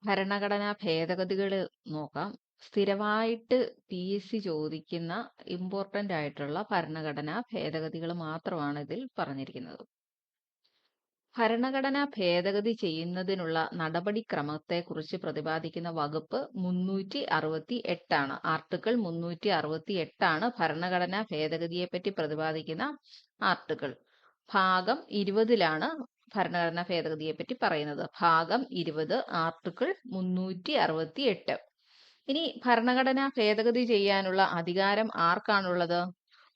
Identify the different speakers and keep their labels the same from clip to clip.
Speaker 1: ഭരണഘടനാ ഭേദഗതികൾ നോക്കാം. സ്ഥിരമായിട്ട് PSC ചോദിക്കുന്ന ഇമ്പോർട്ടന്റ് ആയിട്ടുള്ള ഭരണഘടനാ ഭേദഗതികൾ മാത്രമാണ് ഇതിൽ പറഞ്ഞിരിക്കുന്നത്. ഭരണഘടനാ ഭേദഗതി ചെയ്യുന്നതിനുള്ള നടപടിക്രമത്തെക്കുറിച്ച് പ്രതിപാദിക്കുന്ന വകുപ്പ് 368 ആണ്. ആർട്ടിക്കിൾ 368 ആണ് ഭരണഘടനാ ഭേദഗതിയെപ്പറ്റി പ്രതിപാദിക്കുന്ന ആർട്ടിക്കിൾ. ഭാഗം 20ലാണ് ഭരണഘടനാ ഭേദഗതിയെപ്പറ്റി പറയുന്നത്. ഭാഗം 20 ആർട്ടിക്കിൾ 368. ഇനി ഭരണഘടനാ ഭേദഗതി ചെയ്യാനുള്ള അധികാരം ആർക്കാണുള്ളത്?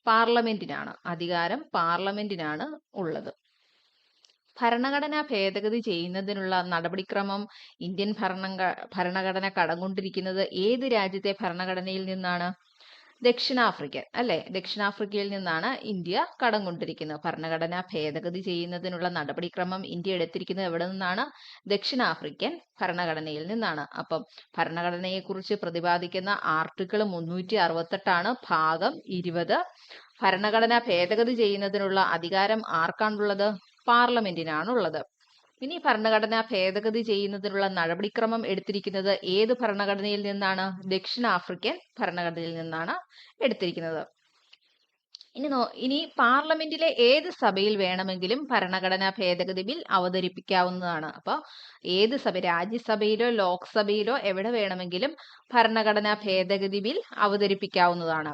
Speaker 1: പാർലമെന്റിനാണ്. അധികാരം പാർലമെന്റിനാണ് ഉള്ളത്. ഭരണഘടനാ ഭേദഗതി ചെയ്യുന്നതിനുള്ള നടപടിക്രമം ഇന്ത്യൻ ഭരണഘടന കടം കൊണ്ടിരിക്കുന്നത് ഏത് രാജ്യത്തെ ഭരണഘടനയിൽ നിന്നാണ്? ദക്ഷിണാഫ്രിക്കൻ അല്ലെ? ദക്ഷിണാഫ്രിക്കയിൽ നിന്നാണ് ഇന്ത്യ കടം കൊണ്ടിരിക്കുന്നത്. ഭരണഘടനാ ഭേദഗതി ചെയ്യുന്നതിനുള്ള നടപടിക്രമം ഇന്ത്യ എടുത്തിരിക്കുന്നത് എവിടെ നിന്നാണ്? ദക്ഷിണാഫ്രിക്കൻ ഭരണഘടനയിൽ നിന്നാണ്. അപ്പം ഭരണഘടനയെക്കുറിച്ച് പ്രതിപാദിക്കുന്ന ആർട്ടിക്കിൾ 368 ആണ്. ഭാഗം 20. ഭരണഘടനാ ഭേദഗതി ചെയ്യുന്നതിനുള്ള അധികാരം ആർക്കാണുള്ളത്? പാർലമെന്റിനാണുള്ളത്. ഇനി ഭരണഘടനാ ഭേദഗതി ചെയ്യുന്നതിനുള്ള നടപടിക്രമം എടുത്തിരിക്കുന്നത് ഏത് ഭരണഘടനയിൽ നിന്നാണ്? ദക്ഷിണാഫ്രിക്കൻ ഭരണഘടനയിൽ നിന്നാണ് എടുത്തിരിക്കുന്നത്. ഇനി പാർലമെന്റിലെ ഏത് സഭയിൽ വേണമെങ്കിലും ഭരണഘടനാ ഭേദഗതി ബിൽ അവതരിപ്പിക്കാവുന്നതാണ്. അപ്പൊ ഏത് സഭ, രാജ്യസഭയിലോ ലോക്സഭയിലോ എവിടെ വേണമെങ്കിലും ഭരണഘടനാ ഭേദഗതി ബിൽ അവതരിപ്പിക്കാവുന്നതാണ്.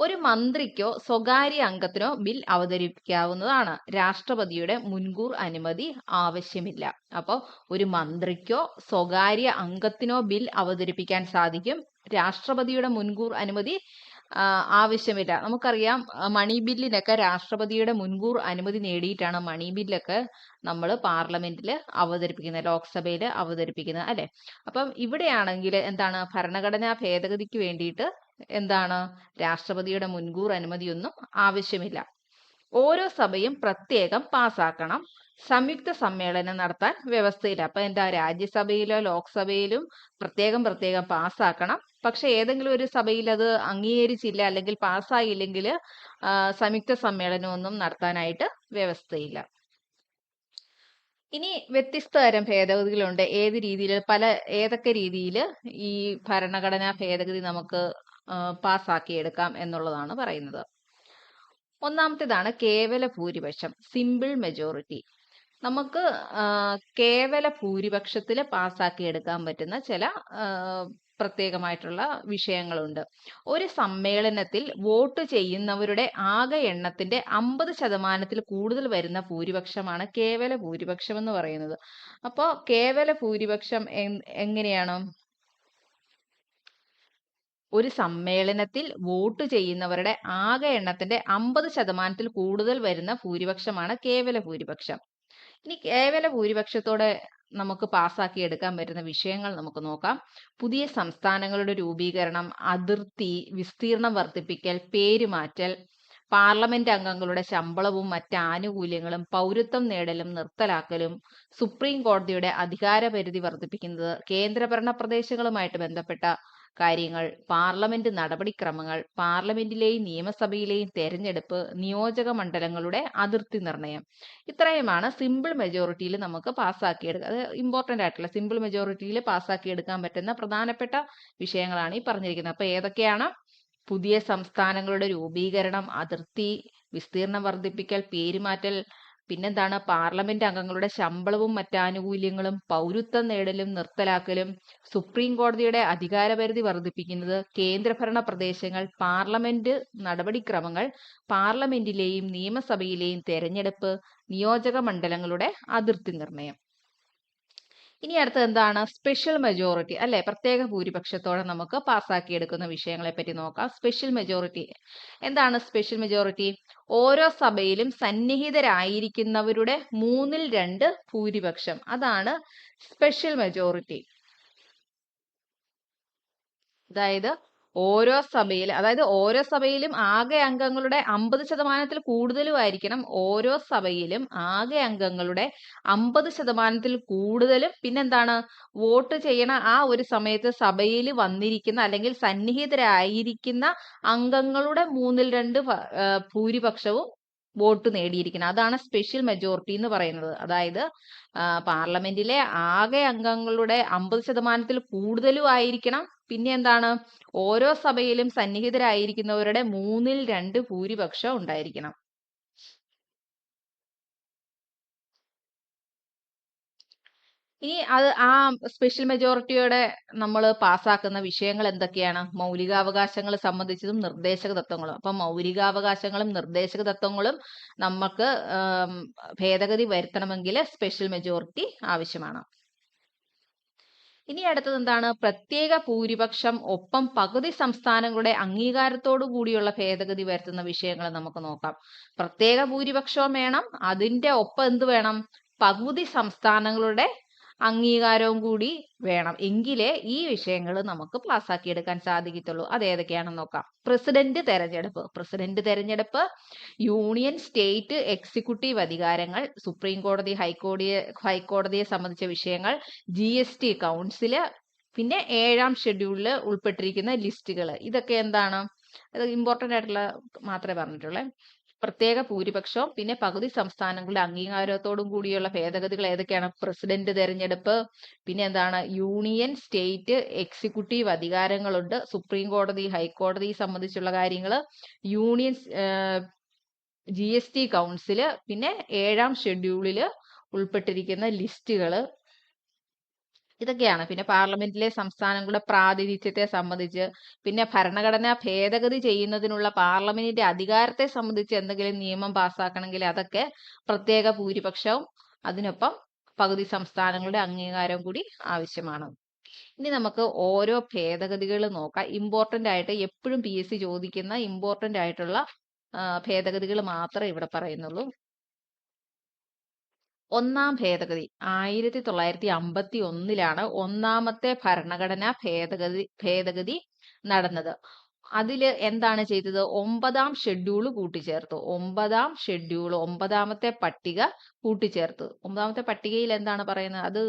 Speaker 1: ഒരു മന്ത്രിക്കോ സ്വകാര്യ അംഗത്തിനോ ബിൽ അവതരിപ്പിക്കാവുന്നതാണ്. രാഷ്ട്രപതിയുടെ മുൻകൂർ അനുമതി ആവശ്യമില്ല. അപ്പോൾ ഒരു മന്ത്രിക്കോ സ്വകാര്യ അംഗത്തിനോ ബിൽ അവതരിപ്പിക്കാൻ സാധിക്കും. രാഷ്ട്രപതിയുടെ മുൻകൂർ അനുമതി ആവശ്യമില്ല. നമുക്കറിയാം, മണി ബില്ലിനൊക്കെ രാഷ്ട്രപതിയുടെ മുൻകൂർ അനുമതി നേടിയിട്ടാണ് മണി ബില്ലൊക്കെ നമ്മൾ പാർലമെന്റിൽ അവതരിപ്പിക്കുന്നത്, ലോക്സഭയിൽ അവതരിപ്പിക്കുന്നത് അല്ലെ? അപ്പം ഇവിടെയാണെങ്കിൽ എന്താണ്, ഭരണഘടനാ ഭേദഗതിക്ക് വേണ്ടിയിട്ട് എന്താണ്, രാഷ്ട്രപതിയുടെ മുൻകൂർ അനുമതിയൊന്നും ആവശ്യമില്ല. ഓരോ സഭയും പ്രത്യേകം പാസ്സാക്കണം. സംയുക്ത സമ്മേളനം നടത്താൻ വ്യവസ്ഥയില്ല. അപ്പൊ എന്താ, രാജ്യസഭയിലോ ലോക്സഭയിലും പ്രത്യേകം പാസ്സാക്കണം. പക്ഷെ ഏതെങ്കിലും ഒരു സഭയിൽ അത് അംഗീകരിച്ചില്ല അല്ലെങ്കിൽ പാസ്സായില്ലെങ്കിൽ സംയുക്ത സമ്മേളനമൊന്നും നടത്താനായിട്ട് വ്യവസ്ഥയില്ല. ഇനി വ്യത്യസ്ത തരം ഭേദഗതികളുണ്ട്. ഏതൊക്കെ രീതിയിൽ ഈ ഭരണഘടനാ ഭേദഗതി നമുക്ക് പാസ്സാക്കിയെടുക്കാം എന്നുള്ളതാണ് പറയുന്നത്. ഒന്നാമത്തേതാണ് കേവല ഭൂരിപക്ഷം, സിമ്പിൾ മെജോറിറ്റി. നമുക്ക് കേവല ഭൂരിപക്ഷത്തിൽ പാസ്സാക്കിയെടുക്കാൻ പറ്റുന്ന ചില പ്രത്യേകമായിട്ടുള്ള വിഷയങ്ങളുണ്ട്. ഒരു സമ്മേളനത്തിൽ വോട്ട് ചെയ്യുന്നവരുടെ ആകെ എണ്ണത്തിന്റെ 50% കൂടുതൽ വരുന്ന ഭൂരിപക്ഷമാണ് കേവല ഭൂരിപക്ഷം എന്ന് പറയുന്നത്. അപ്പോൾ കേവല ഭൂരിപക്ഷം എങ്ങനെയാണ്? ഒരു സമ്മേളനത്തിൽ വോട്ട് ചെയ്യുന്നവരുടെ ആകെ എണ്ണത്തിന്റെ 50% കൂടുതൽ വരുന്ന ഭൂരിപക്ഷമാണ് കേവല ഭൂരിപക്ഷം. ഇനി കേവല ഭൂരിപക്ഷത്തോടെ നമുക്ക് പാസ്സാക്കി എടുക്കാൻ പറ്റുന്ന വിഷയങ്ങൾ നമുക്ക് നോക്കാം. പുതിയ സംസ്ഥാനങ്ങളുടെ രൂപീകരണം, അതിർത്തി വിസ്തീർണം വർദ്ധിപ്പിക്കൽ, പേരുമാറ്റൽ, പാർലമെന്റ് അംഗങ്ങളുടെ ശമ്പളവും മറ്റ് ആനുകൂല്യങ്ങളും, പൗരത്വം നേടലും നിർത്തലാക്കലും, സുപ്രീം കോടതിയുടെ അധികാരപരിധി വർദ്ധിപ്പിക്കുന്നത്, കേന്ദ്രഭരണ പ്രദേശങ്ങളുമായിട്ട് ബന്ധപ്പെട്ട കാര്യങ്ങൾ, പാർലമെന്റ് നടപടിക്രമങ്ങൾ, പാർലമെന്റിലെയും നിയമസഭയിലെയും തെരഞ്ഞെടുപ്പ്, നിയോജക മണ്ഡലങ്ങളുടെ അതിർത്തി നിർണയം. ഇത്രയുമാണ് സിമ്പിൾ മെജോറിറ്റിയിൽ നമുക്ക് പാസ്സാക്കിയെടുക്കുക. അത് ഇമ്പോർട്ടന്റ് ആയിട്ടുള്ള സിമ്പിൾ മെജോറിറ്റിയിൽ പാസ്സാക്കിയെടുക്കാൻ പറ്റുന്ന പ്രധാനപ്പെട്ട വിഷയങ്ങളാണ് ഈ പറഞ്ഞിരിക്കുന്നത്. അപ്പൊ ഏതൊക്കെയാണ്? പുതിയ സംസ്ഥാനങ്ങളുടെ രൂപീകരണം, അതിർത്തി വിസ്തീർണം വർദ്ധിപ്പിക്കൽ, പേരുമാറ്റൽ, പിന്നെന്താണ്, പാർലമെന്റ് അംഗങ്ങളുടെ ശമ്പളവും മറ്റാനുകൂല്യങ്ങളും, പൗരത്വം നേടലും നിർത്തലാക്കലും, സുപ്രീം കോടതിയുടെ അധികാരപരിധി വർദ്ധിപ്പിക്കുന്നത്, കേന്ദ്രഭരണ പ്രദേശങ്ങൾ, പാർലമെന്റ് നടപടിക്രമങ്ങൾ, പാർലമെന്റിലെയും നിയമസഭയിലെയും തെരഞ്ഞെടുപ്പ്, നിയോജക മണ്ഡലങ്ങളുടെ അതിർത്തി നിർണയം. ഇനി അടുത്തത് എന്താണ്? സ്പെഷ്യൽ മെജോറിറ്റി അല്ലെ? പ്രത്യേക ഭൂരിപക്ഷത്തോടെ നമുക്ക് പാസ്സാക്കിയെടുക്കുന്ന വിഷയങ്ങളെ പറ്റി നോക്കാം. സ്പെഷ്യൽ മെജോറിറ്റി എന്താണ്? സ്പെഷ്യൽ മെജോറിറ്റി ഓരോ സഭയിലും സന്നിഹിതരായിരിക്കുന്നവരുടെ 2/3 ഭൂരിപക്ഷം, അതാണ് സ്പെഷ്യൽ മെജോറിറ്റി. അതായത് ഓരോ സഭയിലും ആകെ അംഗങ്ങളുടെ 50% കൂടുതലും ആയിരിക്കണം. ഓരോ സഭയിലും ആകെ അംഗങ്ങളുടെ 50% കൂടുതലും പിന്നെന്താണ്, വോട്ട് ചെയ്യണ ആ ഒരു സമയത്ത് സഭയിൽ വന്നിരിക്കുന്ന അല്ലെങ്കിൽ സന്നിഹിതരായിരിക്കുന്ന അംഗങ്ങളുടെ 2/3 ഭൂരിപക്ഷവും വോട്ട് നേടിയിരിക്കണം. അതാണ് സ്പെഷ്യൽ മെജോറിറ്റി എന്ന് പറയുന്നത്. അതായത് പാർലമെന്റിലെ ആകെ അംഗങ്ങളുടെ 50% കൂടുതലും ആയിരിക്കണം. പിന്നെ എന്താണ്, ഓരോ സഭയിലും സന്നിഹിതരായിരിക്കുന്നവരുടെ 2/3 ഭൂരിപക്ഷം ഉണ്ടായിരിക്കണം. ഇനി ആ സ്പെഷ്യൽ മെജോറിറ്റിയോടെ നമ്മൾ പാസ്സാക്കുന്ന വിഷയങ്ങൾ എന്തൊക്കെയാണ്? മൗലികാവകാശങ്ങൾ സംബന്ധിച്ചതും നിർദ്ദേശക തത്വങ്ങളും. അപ്പം മൗലികാവകാശങ്ങളും നിർദ്ദേശക തത്വങ്ങളും നമുക്ക് ഭേദഗതി വരുത്തണമെങ്കിൽ സ്പെഷ്യൽ മെജോറിറ്റി ആവശ്യമാണ്. ഇനി അടുത്തത് എന്താണ്? പ്രത്യേക ഭൂരിപക്ഷം ഒപ്പം പകുതി സംസ്ഥാനങ്ങളുടെ അംഗീകാരത്തോടു കൂടിയുള്ള ഭേദഗതി വരുത്തുന്ന വിഷയങ്ങൾ നമുക്ക് നോക്കാം. പ്രത്യേക ഭൂരിപക്ഷവും വേണം, അതിന്റെ ഒപ്പം എന്ത് വേണം? പകുതി സംസ്ഥാനങ്ങളുടെ അംഗീകാരവും കൂടി വേണം. എങ്കിലേ ഈ വിഷയങ്ങൾ നമുക്ക് പാസ്സാക്കിയെടുക്കാൻ സാധിക്കത്തുള്ളൂ. അത് ഏതൊക്കെയാണെന്ന് നോക്കാം. പ്രസിഡന്റ് തെരഞ്ഞെടുപ്പ്, യൂണിയൻ സ്റ്റേറ്റ് എക്സിക്യൂട്ടീവ് അധികാരങ്ങൾ, സുപ്രീം കോടതി ഹൈക്കോടതിയെ സംബന്ധിച്ച വിഷയങ്ങൾ, GST കൗൺസില്, പിന്നെ 7ാം ഷെഡ്യൂളിൽ ഉൾപ്പെട്ടിരിക്കുന്ന ലിസ്റ്റുകൾ. ഇതൊക്കെ എന്താണ്? അത് ഇമ്പോർട്ടന്റ് ആയിട്ടുള്ള മാത്രമേ പറഞ്ഞിട്ടുള്ളൂ. പ്രത്യേക ഭൂരിപക്ഷവും പിന്നെ പകുതി സംസ്ഥാനങ്ങളുടെ അംഗീകാരത്തോടും കൂടിയുള്ള ഭേദഗതികൾ ഏതൊക്കെയാണ്? പ്രസിഡന്റ് തെരഞ്ഞെടുപ്പ്, പിന്നെ എന്താണ്? യൂണിയൻ സ്റ്റേറ്റ് എക്സിക്യൂട്ടീവ് അധികാരങ്ങളുണ്ട്, സുപ്രീം കോടതി ഹൈക്കോടതി സംബന്ധിച്ചുള്ള കാര്യങ്ങൾ, യൂണിയൻ GST കൗൺസില്, പിന്നെ 7ാം ഷെഡ്യൂളിൽ ഉൾപ്പെട്ടിരിക്കുന്ന ലിസ്റ്റുകൾ. ഇതൊക്കെയാണ്. പിന്നെ പാർലമെന്റിലെ സംസ്ഥാനങ്ങളുടെ പ്രാതിനിധ്യത്തെ സംബന്ധിച്ച്, പിന്നെ ഭരണഘടന ഭേദഗതി ചെയ്യുന്നതിനുള്ള പാർലമെന്റിന്റെ അധികാരത്തെ സംബന്ധിച്ച് എന്തെങ്കിലും നിയമം പാസ്സാക്കണമെങ്കിൽ അതൊക്കെ പ്രത്യേക ഭൂരിപക്ഷവും അതിനൊപ്പം പകുതി സംസ്ഥാനങ്ങളുടെ അംഗീകാരവും കൂടി ആവശ്യമാണ്. ഇനി നമുക്ക് ഓരോ ഭേദഗതികൾ നോക്കാം. ഇമ്പോർട്ടന്റ് ആയിട്ട് എപ്പോഴും PSC ചോദിക്കുന്ന ഇമ്പോർട്ടന്റ് ആയിട്ടുള്ള ഭേദഗതികൾ മാത്രമേ ഇവിടെ പറയുന്നുള്ളൂ. ഒന്നാം ഭേദഗതി 1951 ഒന്നാമത്തെ ഭരണഘടനാ ഭേദഗതി നടന്നത്. അതില് എന്താണ് ചെയ്തത്? 9ാം ഷെഡ്യൂൾ കൂട്ടിച്ചേർത്തു. 9ാമത്തെ പട്ടിക കൂട്ടിച്ചേർത്തു. 9ാമത്തെ പട്ടികയിൽ എന്താണ് പറയുന്നത്? അത്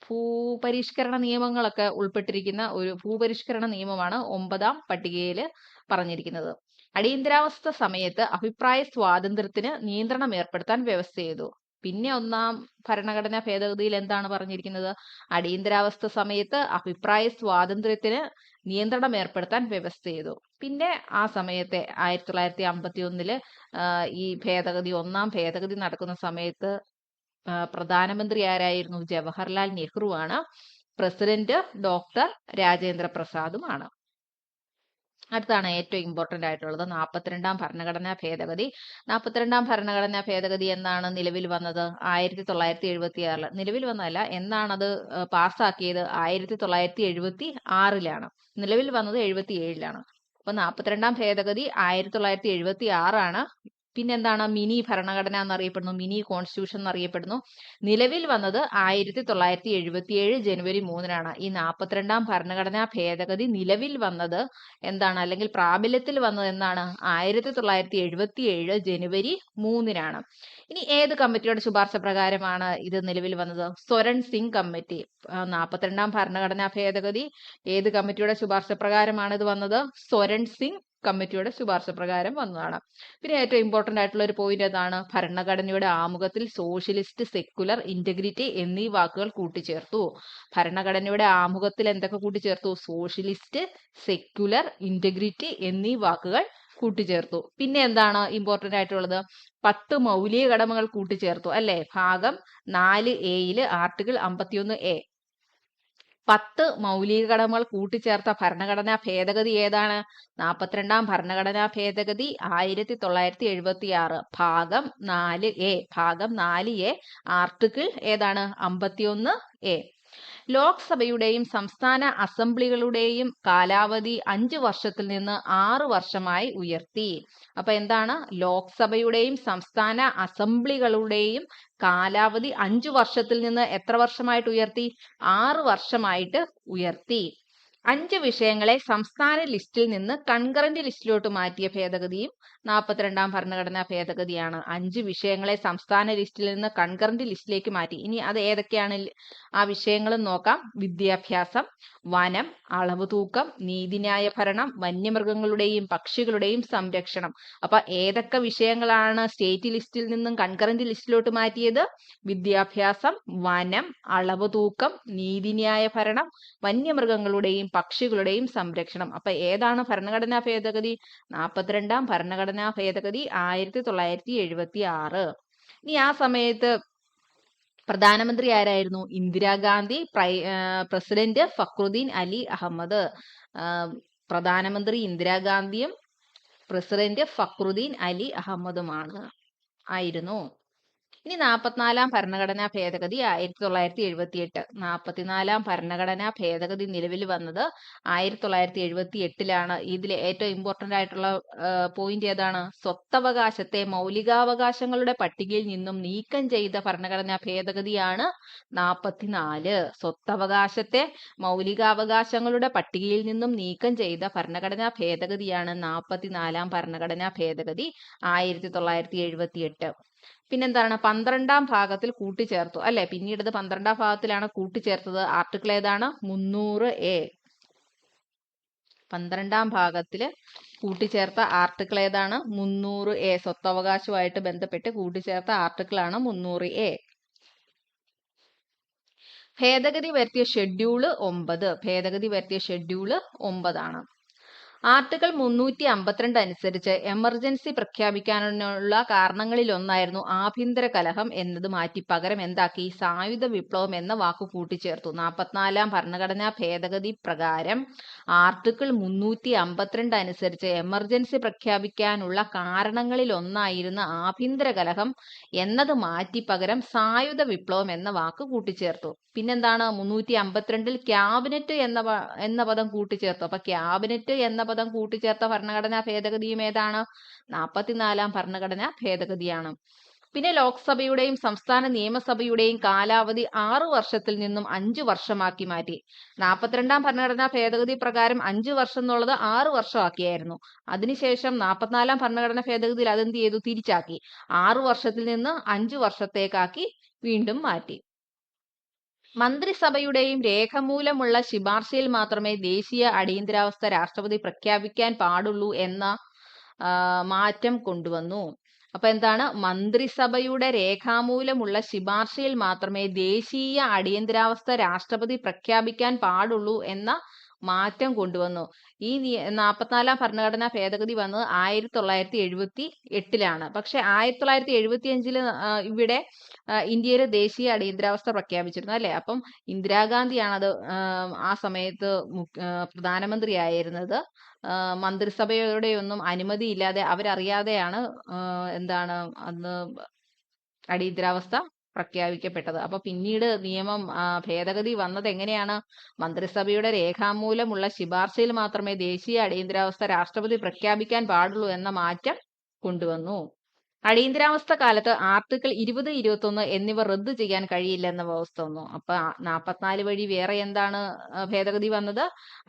Speaker 1: ഭൂപരിഷ്കരണ നിയമങ്ങളൊക്കെ ഉൾപ്പെട്ടിരിക്കുന്ന ഒരു ഭൂപരിഷ്കരണ നിയമമാണ് 9ാം പട്ടികയിൽ പറഞ്ഞിരിക്കുന്നത്. അടിയന്തരാവസ്ഥ സമയത്ത് അഭിപ്രായ സ്വാതന്ത്ര്യത്തിന് നിയന്ത്രണം ഏർപ്പെടുത്താൻ വ്യവസ്ഥ ചെയ്തു. പിന്നെ ഒന്നാം ഭരണഘടനാ ഭേദഗതിയിൽ എന്താണ് പറഞ്ഞിരിക്കുന്നത്? അടിയന്തരാവസ്ഥ സമയത്ത് അഭിപ്രായ സ്വാതന്ത്ര്യത്തിന് നിയന്ത്രണം ഏർപ്പെടുത്താൻ വ്യവസ്ഥ ചെയ്തു. പിന്നെ ആ സമയത്തെ 1951 ഈ ഒന്നാം ഭേദഗതി നടക്കുന്ന സമയത്ത് പ്രധാനമന്ത്രി ആരായിരുന്നു? ജവഹർലാൽ നെഹ്റു ആണ്. പ്രസിഡന്റ് ഡോക്ടർ രാജേന്ദ്ര പ്രസാദുമാണ്. അടുത്താണ് ഏറ്റവും ഇമ്പോർട്ടന്റ് ആയിട്ടുള്ളത് 42ാം ഭരണഘടനാ ഭേദഗതി. 42ാം ഭരണഘടനാ ഭേദഗതി എന്നാണ് നിലവിൽ വന്നത്? 1976 നിലവിൽ വന്നതല്ല, എന്നാണത് പാസ്സാക്കിയത്? 1976 നിലവിൽ വന്നത് 77 അപ്പൊ 42ാം ഭേദഗതി 1976 പിന്നെന്താണ്? മിനി ഭരണഘടന എന്നറിയപ്പെടുന്നു, മിനി കോൺസ്റ്റിറ്റ്യൂഷൻ എന്നറിയപ്പെടുന്നു. നിലവിൽ വന്നത് 1977 ജനുവരി 3 ഈ 42ാം ഭരണഘടനാ ഭേദഗതി നിലവിൽ വന്നത് എന്താണ്, അല്ലെങ്കിൽ പ്രാബല്യത്തിൽ വന്നത് എന്നാണ്? 1977 ജനുവരി 3 ഇനി ഏത് കമ്മിറ്റിയുടെ ശുപാർശ പ്രകാരമാണ് ഇത് നിലവിൽ വന്നത്? സ്വരൺ സിംഗ് കമ്മിറ്റി. 42ാം ഭരണഘടനാ ഭേദഗതി ഏത് കമ്മിറ്റിയുടെ ശുപാർശ പ്രകാരമാണ് ഇത് വന്നത്? സ്വരൺ സിംഗ് കമ്മിറ്റിയുടെ ശുപാർശ പ്രകാരം വന്നതാണ്. പിന്നെ ഏറ്റവും ഇമ്പോർട്ടന്റ് ആയിട്ടുള്ള ഒരു പോയിന്റ് ഏതാണ്? ഭരണഘടനയുടെ ആമുഖത്തിൽ സോഷ്യലിസ്റ്റ്, സെക്കുലർ, ഇന്റഗ്രിറ്റി എന്നീ വാക്കുകൾ കൂട്ടിച്ചേർത്തു. ഭരണഘടനയുടെ ആമുഖത്തിൽ എന്തൊക്കെ കൂട്ടിച്ചേർത്തു? സോഷ്യലിസ്റ്റ്, സെക്കുലർ, ഇന്റഗ്രിറ്റി എന്നീ വാക്കുകൾ കൂട്ടിച്ചേർത്തു. പിന്നെ എന്താണ് ഇമ്പോർട്ടന്റ് ആയിട്ടുള്ളത്? 10 മൗലിക കടമകൾ കൂട്ടിച്ചേർത്തു അല്ലെ? ഭാഗം 4A ആർട്ടിക്കിൾ 51A 10 മൗലിക കടമകൾ കൂട്ടിച്ചേർത്ത ഭരണഘടനാ ഭേദഗതി ഏതാണ്? 42ാം ഭരണഘടനാ ഭേദഗതി 1976 ഭാഗം 4A ആർട്ടിക്കിൾ ഏതാണ്? 51A. ലോക്സഭയുടെയും സംസ്ഥാന അസംബ്ലികളുടെയും കാലാവധി 5 വർഷത്തിൽ നിന്ന് 6 വർഷമായി ഉയർത്തി. അപ്പൊ എന്താണ്? ലോക്സഭയുടെയും സംസ്ഥാന അസംബ്ലികളുടെയും കാലാവധി 5 വർഷത്തിൽ നിന്ന് എത്ര വർഷമായിട്ട് ഉയർത്തി? 6 വർഷമായിട്ട് ഉയർത്തി. 5 വിഷയങ്ങളെ സംസ്ഥാന ലിസ്റ്റിൽ നിന്ന് കൺകറന്റ് ലിസ്റ്റിലോട്ട് മാറ്റിയ ഭേദഗതിയും 42ാം ഭരണഘടനാ ഭേദഗതിയാണ്. 5 വിഷയങ്ങളെ സംസ്ഥാന ലിസ്റ്റിൽ നിന്ന് കൺകറന്റ് ലിസ്റ്റിലേക്ക് മാറ്റി. ഇനി അത് ഏതൊക്കെയാണ് ആ വിഷയങ്ങളും നോക്കാം. വിദ്യാഭ്യാസം, വനം, അളവ് തൂക്കം, നീതിന്യായ ഭരണം, വന്യമൃഗങ്ങളുടെയും പക്ഷികളുടെയും സംരക്ഷണം. അപ്പൊ ഏതൊക്കെ വിഷയങ്ങളാണ് സ്റ്റേറ്റ് ലിസ്റ്റിൽ നിന്നും കൺകറന്റ് ലിസ്റ്റിലോട്ട് മാറ്റിയത്? വിദ്യാഭ്യാസം, വനം, അളവ് തൂക്കം, നീതിന്യായ ഭരണം, വന്യമൃഗങ്ങളുടെയും പക്ഷികളുടെയും സംരക്ഷണം. അപ്പൊ ഏതാണ് ഭരണഘടനാ ഭേദഗതി? 42ാം ഭരണഘടനാ ഭേദഗതി 1976. ഇനി ആ സമയത്ത് പ്രധാനമന്ത്രി ആരായിരുന്നു? ഇന്ദിരാഗാന്ധി, പ്രസിഡന്റ് ഫക്രുദ്ദീൻ അലി അഹമ്മദ്. പ്രധാനമന്ത്രി ഇന്ദിരാഗാന്ധിയും പ്രസിഡന്റ് ഫക്രുദ്ദീൻ അലി അഹമ്മദുമാണ് ആയിരുന്നു. ഇനി 44ാം ഭരണഘടനാ ഭേദഗതി 1978. 44ാം ഭരണഘടനാ ഭേദഗതി നിലവിൽ വന്നത് 1978ലാണ്. ഇതിലെ ഏറ്റവും ഇമ്പോർട്ടന്റ് ആയിട്ടുള്ള പോയിന്റ് ഏതാണ്? സ്വത്തവകാശത്തെ മൗലികാവകാശങ്ങളുടെ പട്ടികയിൽ നിന്നും നീക്കം ചെയ്ത ഭരണഘടനാ ഭേദഗതിയാണ് 44. സ്വത്തവകാശത്തെ മൗലികാവകാശങ്ങളുടെ പട്ടികയിൽ നിന്നും നീക്കം ചെയ്ത ഭരണഘടനാ ഭേദഗതിയാണ് 44ാം ഭരണഘടനാ ഭേദഗതി 1978. പിന്നെന്താണ്? 12ാം ഭാഗത്തിൽ കൂട്ടിച്ചേർത്തു അല്ലെ? പിന്നീട് 12ാം ഭാഗത്തിലാണ് കൂട്ടിച്ചേർത്തത്. ആർട്ടിക്കിൾ ഏതാണ്? 300A. 12ാം ഭാഗത്തില് കൂട്ടിച്ചേർത്ത ആർട്ടിക്കിൾ ഏതാണ്? 300A. സ്വത്തവകാശവുമായിട്ട് ബന്ധപ്പെട്ട് കൂട്ടിച്ചേർത്ത ആർട്ടിക്കിൾ ആണ് 300A. ഭേദഗതി വരുത്തിയ ഷെഡ്യൂള് 9. ഭേദഗതി വരുത്തിയ ഷെഡ്യൂള് 9 ആണ്. ആർട്ടിക്കിൾ 352 അനുസരിച്ച് എമർജൻസി പ്രഖ്യാപിക്കാനുള്ള കാരണങ്ങളിലൊന്നായിരുന്നു ആഭ്യന്തര കലഹം എന്നത് മാറ്റി പകരം എന്താക്കി? സായുധ വിപ്ലവം എന്ന വാക്ക് കൂട്ടിച്ചേർത്തു. 44ാം ഭരണഘടനാ ഭേദഗതി പ്രകാരം ആർട്ടിക്കിൾ 352 അനുസരിച്ച് എമർജൻസി പ്രഖ്യാപിക്കാനുള്ള കാരണങ്ങളിലൊന്നായിരുന്ന ആഭ്യന്തര കലഹം എന്നത് മാറ്റി പകരം സായുധ വിപ്ലവം എന്ന വാക്ക് കൂട്ടിച്ചേർത്തു. പിന്നെന്താണ്? 352-ൽ ക്യാബിനറ്റ് എന്ന പദം കൂട്ടിച്ചേർത്തു. അപ്പൊ ക്യാബിനറ്റ് എന്ന പദം കൂട്ടിച്ചേർത്ത ഭരണഘടനാ ഭേദഗതിയും ഏതാണ്? 44ാം ഭരണഘടനാ ഭേദഗതിയാണ്. പിന്നെ ലോക്സഭയുടെയും സംസ്ഥാന നിയമസഭയുടെയും കാലാവധി 6 വർഷത്തിൽ നിന്നും 5 വർഷമാക്കി മാറ്റി. 42ാം ഭരണഘടനാ ഭേദഗതി പ്രകാരം 5 വർഷം എന്നുള്ളത് 6 വർഷമാക്കിയായിരുന്നു. അതിനുശേഷം 44ാം ഭരണഘടനാ ഭേദഗതിയിൽ അതെന്ത് ചെയ്തു? തിരിച്ചാക്കി. 6 വർഷത്തിൽ നിന്ന് 5 വർഷത്തേക്കാക്കി വീണ്ടും മാറ്റി. മന്ത്രിസഭയുടെയും രേഖമൂലമുള്ള ശുപാർശയിൽ മാത്രമേ ദേശീയ അടിയന്തരാവസ്ഥ രാഷ്ട്രപതി പ്രഖ്യാപിക്കാൻ പാടുള്ളൂ എന്ന മാറ്റം കൊണ്ടുവന്നു. അപ്പൊ എന്താണ്? മന്ത്രിസഭയുടെ രേഖാമൂലമുള്ള ശുപാർശയിൽ മാത്രമേ ദേശീയ അടിയന്തരാവസ്ഥ രാഷ്ട്രപതി പ്രഖ്യാപിക്കാൻ പാടുള്ളൂ എന്ന മാറ്റം കൊണ്ടുവന്നു. ഈ 44ാം ഭരണഘടനാ ഭേദഗതി വന്നത് 1978ലാണ്. പക്ഷെ 1975-ല് ഇവിടെ ഇന്ത്യയിൽ ദേശീയ അടിയന്തരാവസ്ഥ പ്രഖ്യാപിച്ചിരുന്നു അല്ലെ? അപ്പം ഇന്ദിരാഗാന്ധിയാണ് അത് ആ സമയത്ത് പ്രധാനമന്ത്രി ആയിരുന്നത്. മന്ത്രിസഭയുടെ ഒന്നും അനുമതി ഇല്ലാതെ അവരറിയാതെയാണ് എന്താണ് അന്ന് അടിയന്തരാവസ്ഥ പ്രഖ്യാപിക്കപ്പെട്ടത്. അപ്പൊ പിന്നീട് നിയമം ഭേദഗതി വന്നത് എങ്ങനെയാണ്? മന്ത്രിസഭയുടെ രേഖാമൂലമുള്ള ശുപാർശയിൽ മാത്രമേ ദേശീയ അടിയന്തരാവസ്ഥ രാഷ്ട്രപതി പ്രഖ്യാപിക്കാൻ പാടുള്ളൂ എന്ന മാറ്റം കൊണ്ടുവന്നു. അടിയന്തരാവസ്ഥ കാലത്ത് ആർട്ടിക്കിൾ 20, 21 എന്നിവ റദ്ദു ചെയ്യാൻ കഴിയില്ല എന്ന വ്യവസ്ഥ വന്നു. അപ്പൊ 44 വഴി വേറെ എന്താണ് ഭേദഗതി വന്നത്?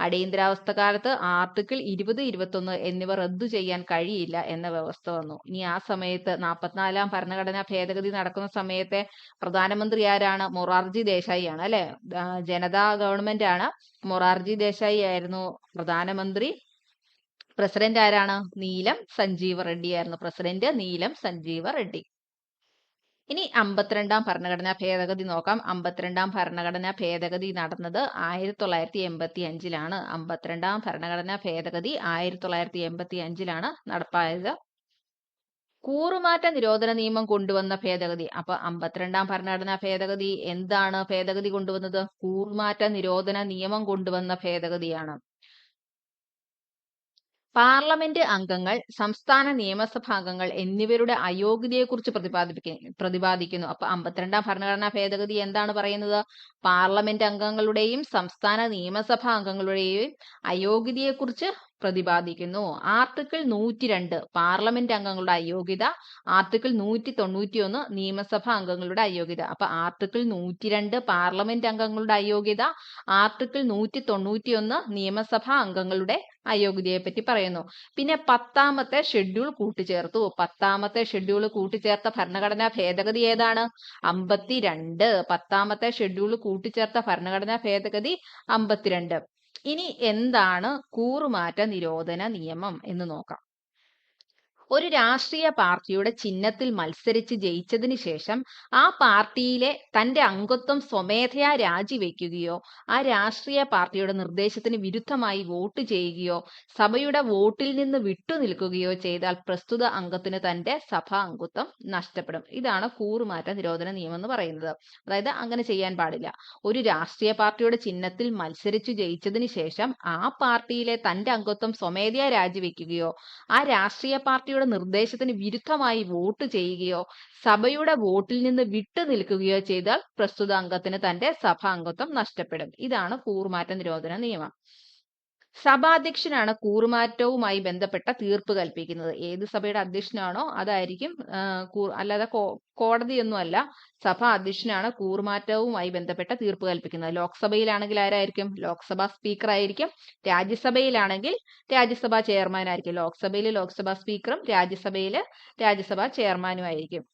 Speaker 1: അടിയന്തരാവസ്ഥ കാലത്ത് ആർട്ടിക്കിൾ 20, 21 എന്നിവ റദ്ദു ചെയ്യാൻ കഴിയില്ല എന്ന വ്യവസ്ഥ വന്നു. ഇനി ആ സമയത്ത് 44ാം ഭരണഘടനാ ഭേദഗതി നടക്കുന്ന സമയത്തെ പ്രധാനമന്ത്രി ആരാണ്? മൊറാർജി ദേശായി ആണ് അല്ലെ? ജനതാ ഗവൺമെന്റ് ആണ്. മൊറാർജി ദേശായി ആയിരുന്നു പ്രധാനമന്ത്രി. പ്രസിഡന്റ് ആരാണ്? നീലം സഞ്ജീവ റെഡ്ഡി ആയിരുന്നു. പ്രസിഡന്റ് നീലം സഞ്ജീവ റെഡ്ഡി. ഇനി 52ാം ഭരണഘടനാ ഭേദഗതി നോക്കാം. 52ാം ഭരണഘടനാ ഭേദഗതി നടന്നത് 1985-ലാണ്. 52ാം ഭരണഘടനാ ഭേദഗതി 1985-ലാണ് നടപ്പായത്. കൂറുമാറ്റ നിരോധന നിയമം കൊണ്ടുവന്ന ഭേദഗതി. അപ്പൊ 52ാം ഭരണഘടനാ ഭേദഗതി എന്താണ് ഭേദഗതി കൊണ്ടുവന്നത്? കൂറുമാറ്റ നിരോധന നിയമം കൊണ്ടുവന്ന ഭേദഗതിയാണ്. പാർലമെന്റ് അംഗങ്ങൾ, സംസ്ഥാന നിയമസഭാംഗങ്ങൾ എന്നിവരുടെ അയോഗ്യതയെക്കുറിച്ച് പ്രതിപാദിക്കുന്നു. അപ്പൊ 52ാം ഭരണഘടനാ ഭേദഗതി എന്താണ് പറയുന്നത്? പാർലമെന്റ് അംഗങ്ങളുടെയും സംസ്ഥാന നിയമസഭാ അംഗങ്ങളുടെയും അയോഗ്യതയെക്കുറിച്ച് പ്രതിപാദിക്കുന്നു. ആർട്ടിക്കിൾ 102 പാർലമെന്റ് അംഗങ്ങളുടെ അയോഗ്യത, ആർട്ടിക്കിൾ 191 നിയമസഭാ അംഗങ്ങളുടെ അയോഗ്യത. അപ്പൊ ആർട്ടിക്കിൾ 102 പാർലമെന്റ് അംഗങ്ങളുടെ അയോഗ്യത, ആർട്ടിക്കിൾ 191 നിയമസഭാ അംഗങ്ങളുടെ അയോഗ്യതയെ പറ്റി പറയുന്നു. പിന്നെ 10ാമത്തെ ഷെഡ്യൂൾ കൂട്ടിച്ചേർത്തു. 10ാമത്തെ ഷെഡ്യൂൾ കൂട്ടിച്ചേർത്ത ഭരണഘടനാ ഭേദഗതി ഏതാണ്? 52. 10ാമത്തെ ഷെഡ്യൂൾ കൂട്ടിച്ചേർത്ത ഭരണഘടനാ ഭേദഗതി 52. ഇനി എന്താണ് കൂറുമാറ്റ നിരോധന നിയമം എന്ന് നോക്കാം. ഒരു രാഷ്ട്രീയ പാർട്ടിയുടെ ചിഹ്നത്തിൽ മത്സരിച്ച് ജയിച്ചതിന് ശേഷം ആ പാർട്ടിയിലെ തന്റെ അംഗത്വം സ്വമേധയാ രാജിവെക്കുകയോ ആ രാഷ്ട്രീയ പാർട്ടിയുടെ നിർദ്ദേശത്തിന് വിരുദ്ധമായി വോട്ട് ചെയ്യുകയോ സഭയുടെ വോട്ടിൽ നിന്ന് വിട്ടുനിൽക്കുകയോ ചെയ്താൽ പ്രസ്തുത അംഗത്തിന് തന്റെ സഭാ അംഗത്വം നഷ്ടപ്പെടും. ഇതാണ് കൂറുമാറ്റ നിരോധന നിയമം എന്ന് പറയുന്നത്. അതായത് അങ്ങനെ ചെയ്യാൻ പാടില്ല. ഒരു രാഷ്ട്രീയ പാർട്ടിയുടെ ചിഹ്നത്തിൽ മത്സരിച്ചു ജയിച്ചതിന് ശേഷം ആ പാർട്ടിയിലെ തന്റെ അംഗത്വം സ്വമേധയാ രാജിവെക്കുകയോ ആ രാഷ്ട്രീയ പാർട്ടിയുടെ നിർദ്ദേശത്തിന് വിരുദ്ധമായി വോട്ട് ചെയ്യുകയോ സഭയുടെ വോട്ടിൽ നിന്ന് വിട്ടു നിൽക്കുകയോ ചെയ്താൽ പ്രസ്തുത അംഗത്തിന് തന്റെ സഭാ അംഗത്വം നഷ്ടപ്പെടും. ഇതാണ് കൂറുമാറ്റ നിരോധന നിയമം. സഭാധ്യക്ഷനാണ് കൂറുമാറ്റവുമായി ബന്ധപ്പെട്ട തീർപ്പ് കൽപ്പിക്കുന്നത്. ഏത് സഭയുടെ അധ്യക്ഷനാണോ അതായിരിക്കും, അല്ലാതെ കോടതിയൊന്നും അല്ല. സഭാ അധ്യക്ഷനാണ് കൂറുമാറ്റവുമായി ബന്ധപ്പെട്ട തീർപ്പ് കൽപ്പിക്കുന്നത്. ലോക്സഭയിലാണെങ്കിൽ ആരായിരിക്കും? ലോക്സഭാ സ്പീക്കർ ആയിരിക്കും. രാജ്യസഭയിലാണെങ്കിൽ രാജ്യസഭാ ചെയർമാൻ ആയിരിക്കും. ലോക്സഭയിൽ ലോക്സഭാ സ്പീക്കറും രാജ്യസഭയിൽ രാജ്യസഭാ ചെയർമാനും ആയിരിക്കും.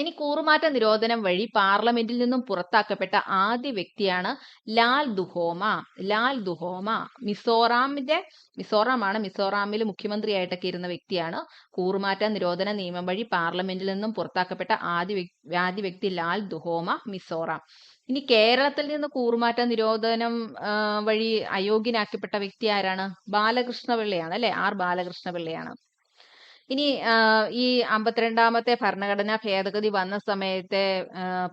Speaker 1: ഇനി കൂറുമാറ്റ നിരോധനം വഴി പാർലമെന്റിൽ നിന്നും പുറത്താക്കപ്പെട്ട ആദ്യ വ്യക്തിയാണ് ലാൽ ദുഹോമ. ലാൽ ദുഹോമ മിസോറാമിൽ മുഖ്യമന്ത്രിയായിട്ടൊക്കെ ഇരുന്ന വ്യക്തിയാണ്. കൂറുമാറ്റ നിരോധന നിയമം വഴി പാർലമെന്റിൽ നിന്നും പുറത്താക്കപ്പെട്ട ആദ്യ വ്യക്തി ലാൽ ദുഹോമ, മിസോറാം. ഇനി കേരളത്തിൽ നിന്ന് കൂറുമാറ്റ നിരോധനം വഴി അയോഗ്യനാക്കപ്പെട്ട വ്യക്തി ആരാണ്? ബാലകൃഷ്ണപിള്ളയാണ് അല്ലെ, ആർ ബാലകൃഷ്ണപിള്ളയാണ്. ഇനി ഈ 52ാമത്തെ ഭരണഘടനാ ഭേദഗതി വന്ന സമയത്തെ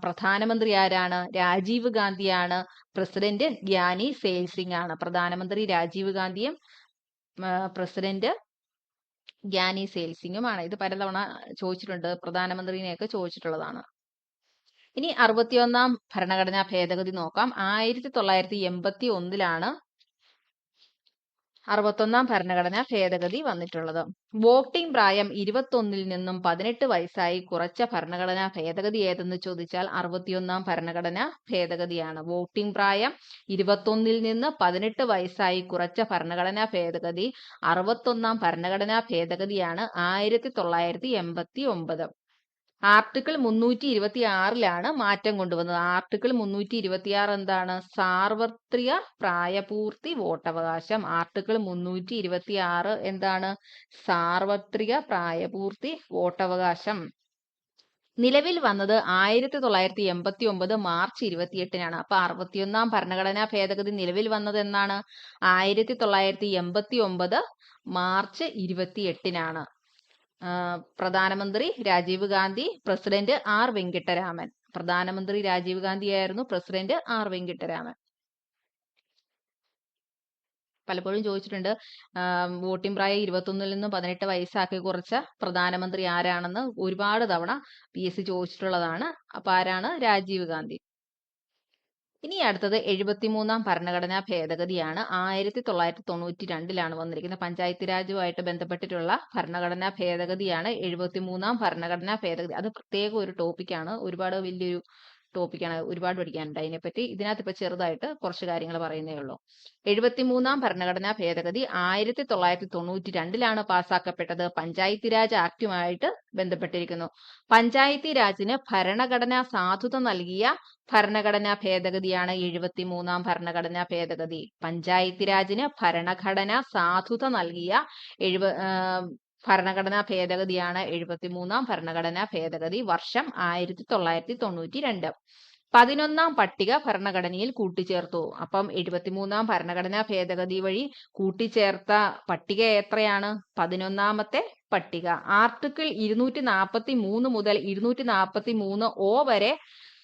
Speaker 1: പ്രധാനമന്ത്രി ആരാണ്? രാജീവ് ഗാന്ധിയാണ്. പ്രസിഡന്റ് ഗ്യാനി സെയിൽ സിംഗ് ആണ്. പ്രധാനമന്ത്രി രാജീവ് ഗാന്ധിയും പ്രസിഡന്റ് ഗ്യാനി സെയിൽ സിംഗുമാണ്. ഇത് പലതവണ ചോദിച്ചിട്ടുണ്ട്, പ്രധാനമന്ത്രിനെയൊക്കെ ചോദിച്ചിട്ടുള്ളതാണ്. ഇനി 61ാം ഭരണഘടനാ ഭേദഗതി നോക്കാം. 1981 61ാം ഭരണഘടനാ ഭേദഗതി വന്നിട്ടുള്ളത്. വോട്ടിംഗ് പ്രായം 21 നിന്നും 18 വയസ്സായി കുറച്ച ഭരണഘടനാ ഭേദഗതി ഏതെന്ന് ചോദിച്ചാൽ 61ാം ഭരണഘടനാ ഭേദഗതിയാണ്. വോട്ടിംഗ് പ്രായം 21 നിന്ന് 18 വയസ്സായി കുറച്ച ഭരണഘടനാ ഭേദഗതി 61ാം ഭരണഘടനാ ഭേദഗതിയാണ് 1989. ആർട്ടിക്കിൾ 326 മാറ്റം കൊണ്ടുവന്നത്. ആർട്ടിക്കിൾ 326 എന്താണ്? സാർവത്രിക പ്രായപൂർത്തി വോട്ടവകാശം. ആർട്ടിക്കിൾ 326 എന്താണ്? സാർവത്രിക പ്രായപൂർത്തി വോട്ടവകാശം. നിലവിൽ വന്നത് 1989 മാർച്ച് 28 അപ്പൊ 61ാം ഭരണഘടനാ ഭേദഗതി നിലവിൽ വന്നത് എന്നാണ്? 1989 മാർച്ച് 28. പ്രധാനമന്ത്രി രാജീവ് ഗാന്ധി, പ്രസിഡന്റ് ആർ വെങ്കിട്ടരാമൻ. പ്രധാനമന്ത്രി രാജീവ് ഗാന്ധി ആയിരുന്നു, പ്രസിഡന്റ് ആർ വെങ്കിട്ടരാമൻ. പലപ്പോഴും ചോദിച്ചിട്ടുണ്ട് വോട്ടിംഗ് പ്രായം 21 നിന്ന് 18 വയസ്സാക്കി കുറച്ച പ്രധാനമന്ത്രി ആരാണെന്ന് ഒരുപാട് തവണ PSC ചോദിച്ചിട്ടുള്ളതാണ്. അപ്പൊ ആരാണ്? രാജീവ് ഗാന്ധി. ഇനി അടുത്തത് 73ാം ഭരണഘടനാ ഭേദഗതിയാണ്. 1992 വന്നിരിക്കുന്നത്. പഞ്ചായത്ത് രാജുമായിട്ട് ബന്ധപ്പെട്ടിട്ടുള്ള ഭരണഘടനാ ഭേദഗതിയാണ് 73ാം ഭരണഘടനാ ഭേദഗതി. അത് പ്രത്യേക ഒരു ടോപ്പിക്കാണ്, ഒരുപാട് വലിയൊരു ടോപ്പിക്കാണ്, ഒരുപാട് പഠിക്കാനുണ്ട് അതിനെപ്പറ്റി. ഇതിനകത്ത് ഇപ്പൊ ചെറുതായിട്ട് കുറച്ച് കാര്യങ്ങൾ പറയുന്നേ ഉള്ളൂ. 73ാം ഭരണഘടനാ ഭേദഗതി 1992 പാസ്സാക്കപ്പെട്ടത്. പഞ്ചായത്ത് രാജ് ആക്ടുമായിട്ട് ബന്ധപ്പെട്ടിരിക്കുന്നു. പഞ്ചായത്ത് രാജിന് ഭരണഘടനാ സാധുത നൽകിയ ഭരണഘടനാ ഭേദഗതിയാണ് 73ാം ഭരണഘടനാ ഭേദഗതി. പഞ്ചായത്ത് രാജിന് ഭരണഘടനാ സാധുത നൽകിയ ഭരണഘടനാ ഭേദഗതിയാണ് 73ാം ഭരണഘടനാ ഭേദഗതി. വർഷം 1992. 11ാം പട്ടിക ഭരണഘടനയിൽ കൂട്ടിച്ചേർത്തു. അപ്പം 73ാം ഭരണഘടനാ ഭേദഗതി വഴി കൂട്ടിച്ചേർത്ത പട്ടിക എത്രയാണ്? 11ാമത്തെ പട്ടിക. ആർട്ടിക്കിൾ 243 മുതൽ 243O വരെ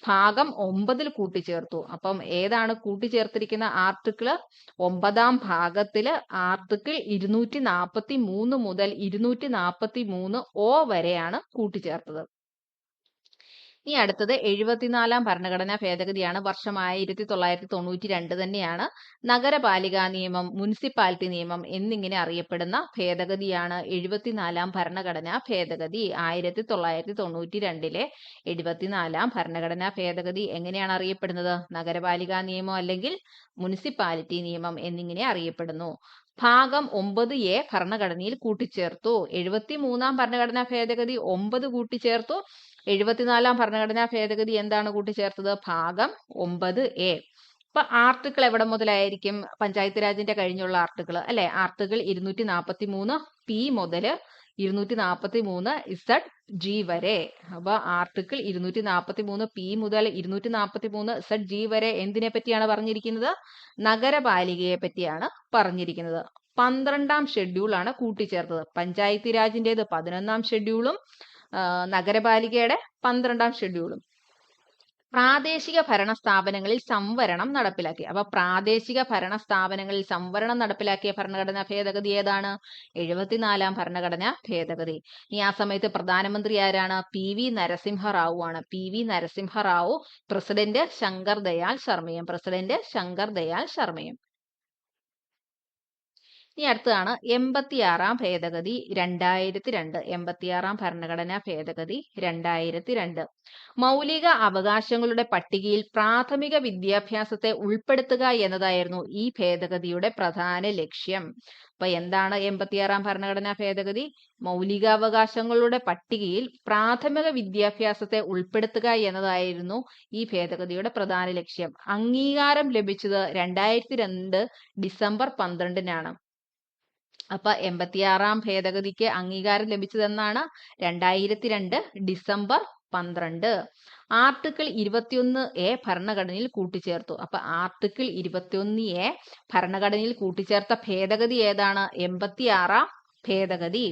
Speaker 1: ഭാഗം 9 കൂട്ടിച്ചേർത്തു. അപ്പം ഏതാണ് കൂട്ടിച്ചേർത്തിരിക്കുന്ന ആർട്ടിക്കിൾ? 9ാം ഭാഗത്തില് ആർട്ടിക്കിൾ 243 മുതൽ 243O വരെയാണ് കൂട്ടിച്ചേർത്തത്. ഇനി അടുത്തത് 74 ഭരണഘടനാ ഭേദഗതിയാണ്. വർഷം 1992 തന്നെയാണ്. നഗരപാലികാ നിയമം, മുനിസിപ്പാലിറ്റി നിയമം എന്നിങ്ങനെ അറിയപ്പെടുന്ന ഭേദഗതിയാണ് 74 ഭരണഘടനാ ഭേദഗതി. 1992 74 ഭരണഘടനാ ഭേദഗതി എങ്ങനെയാണ് അറിയപ്പെടുന്നത്? നഗരപാലികാ നിയമം അല്ലെങ്കിൽ മുനിസിപ്പാലിറ്റി നിയമം എന്നിങ്ങനെ അറിയപ്പെടുന്നു. ഭാഗം 9A ഭരണഘടനയിൽ കൂട്ടിച്ചേർത്തു. 73 ഭരണഘടനാ ഭേദഗതി 9 കൂട്ടിച്ചേർത്തു. 74 ഭരണഘടനാ ഭേദഗതി എന്താണ് കൂട്ടിച്ചേർത്തത്? ഭാഗം 9A. അപ്പൊ ആർട്ടിക്കിൾ എവിടെ മുതലായിരിക്കും? പഞ്ചായത്ത് രാജിന്റെ കഴിഞ്ഞുള്ള ആർട്ടിക്കിൾ അല്ലെ? ആർട്ടിക്കിൾ 243 മുതൽ 243 G വരെ. അപ്പൊ ആർട്ടിക്കിൾ 243 മുതൽ 243 വരെ എന്തിനെ പറ്റിയാണ് പറഞ്ഞിരിക്കുന്നത്? നഗരപാലികയെ പറ്റിയാണ് പറഞ്ഞിരിക്കുന്നത്. 12ാം ഷെഡ്യൂളാണ് കൂട്ടിച്ചേർത്തത്. പഞ്ചായത്ത് രാജിന്റേത് 11ാം ഷെഡ്യൂളും നഗരപാലികയുടെ 12ാം ഷെഡ്യൂളും. പ്രാദേശിക ഭരണ സ്ഥാപനങ്ങളിൽ സംവരണം നടപ്പിലാക്കി. അപ്പൊ പ്രാദേശിക ഭരണ സ്ഥാപനങ്ങളിൽ സംവരണം നടപ്പിലാക്കിയ ഭരണഘടനാ ഭേദഗതി ഏതാണ്? 74 ഭരണഘടനാ ഭേദഗതി. ഇനി ആ സമയത്ത് പ്രധാനമന്ത്രി ആരാണ്? PV നരസിംഹറാവു ആണ്. PV നരസിംഹറാവു. പ്രസിഡന്റ് ശങ്കർ ദയാൽ ശർമ്മയും. പ്രസിഡന്റ് ശങ്കർ ദയാൽ ശർമ്മയും. ഇനി അടുത്തതാണ് 86 ഭേദഗതി 2002. 86 ഭരണഘടനാ ഭേദഗതി 2002. മൗലിക അവകാശങ്ങളുടെ പട്ടികയിൽ പ്രാഥമിക വിദ്യാഭ്യാസത്തെ ഉൾപ്പെടുത്തുക എന്നതായിരുന്നു ഈ ഭേദഗതിയുടെ പ്രധാന ലക്ഷ്യം. അപ്പൊ എന്താണ് 86 ഭരണഘടനാ ഭേദഗതി? മൗലികാവകാശങ്ങളുടെ പട്ടികയിൽ പ്രാഥമിക വിദ്യാഭ്യാസത്തെ ഉൾപ്പെടുത്തുക എന്നതായിരുന്നു ഈ ഭേദഗതിയുടെ പ്രധാന ലക്ഷ്യം. അംഗീകാരം ലഭിച്ചത് 2002 ഡിസംബർ 12-നാണ്. അപ്പൊ 86 ഭേദഗതിക്ക് അംഗീകാരം ലഭിച്ചതെന്നാണ്? 2002 ഡിസംബർ 12. ആർട്ടിക്കിൾ 21A ഭരണഘടനയിൽ കൂട്ടിച്ചേർത്തു. അപ്പൊ ആർട്ടിക്കിൾ 21A ഭരണഘടനയിൽ കൂട്ടിച്ചേർത്ത ഭേദഗതി ഏതാണ്? 86 ഭേദഗതി.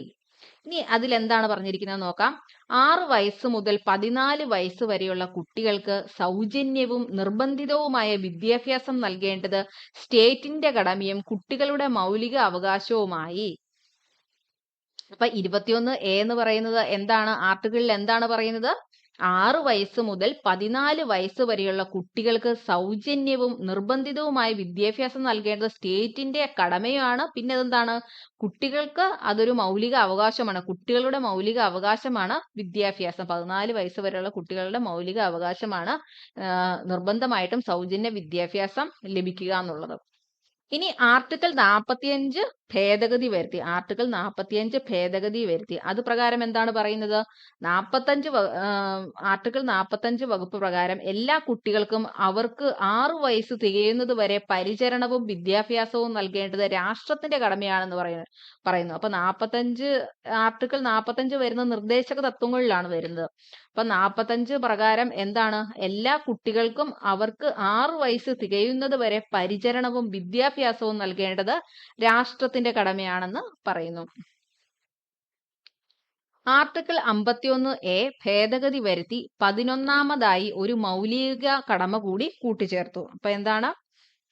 Speaker 1: ഇനി അതിൽ എന്താണ് പറഞ്ഞിരിക്കുന്നത് നോക്കാം. 6 വയസ്സ് മുതൽ 14 വയസ്സ് വരെയുള്ള കുട്ടികൾക്ക് സൗജന്യവും നിർബന്ധിതവുമായ വിദ്യാഭ്യാസം നൽകേണ്ടത് സ്റ്റേറ്റിന്റെ കടമയും കുട്ടികളുടെ മൗലിക അവകാശവുമായി. അപ്പൊ 21A എന്ന് പറയുന്നത് എന്താണ്? ആർട്ടിക്കിളിൽ എന്താണ് പറയുന്നത്? 6 വയസ്സ് മുതൽ 14 വയസ്സ് വരെയുള്ള കുട്ടികൾക്ക് സൗജന്യവും നിർബന്ധിതവുമായ വിദ്യാഭ്യാസം നൽകേണ്ടത് സ്റ്റേറ്റിന്റെ കടമയാണ്. പിന്നെ അതെന്താണ്? കുട്ടികൾക്ക് അതൊരു മൗലിക അവകാശമാണ്. കുട്ടികളുടെ മൗലിക അവകാശമാണ് വിദ്യാഭ്യാസം. 14 വയസ്സ് വരെയുള്ള കുട്ടികളുടെ മൗലിക അവകാശമാണ് നിർബന്ധമായിട്ടും സൗജന്യ വിദ്യാഭ്യാസം ലഭിക്കുക എന്നുള്ളത്. ഇനി ആർട്ടിക്കിൾ 45 ഭേദഗതി വരുത്തി. ആർട്ടിക്കിൾ 45 ഭേദഗതി വരുത്തി. അത് പ്രകാരം എന്താണ് പറയുന്നത്? ആർട്ടിക്കിൾ 45 വകുപ്പ് പ്രകാരം എല്ലാ കുട്ടികൾക്കും അവർക്ക് 6 വയസ്സ് തികയുന്നത് വരെ പരിചരണവും വിദ്യാഭ്യാസവും നൽകേണ്ടത് രാഷ്ട്രത്തിന്റെ കടമയാണെന്ന് പറയുന്നു. അപ്പൊ ആർട്ടിക്കിൾ 45 വരുന്ന നിർദ്ദേശക തത്വങ്ങളിലാണ് വരുന്നത്. അപ്പൊ 45 പ്രകാരം എന്താണ്? എല്ലാ കുട്ടികൾക്കും അവർക്ക് 6 വയസ്സ് തികയുന്നത് വരെ പരിചരണവും വിദ്യാഭ്യാസവും നൽകേണ്ടത് രാഷ്ട്രത്തിന്റെ കടമയാണെന്ന് പറയുന്നു. ആർട്ടിക്കിൾ 51A ഭേദഗതി വരുത്തി 11ാമതായി ഒരു മൗലിക കടമ കൂടി കൂട്ടിച്ചേർത്തു. അപ്പൊ എന്താണ്?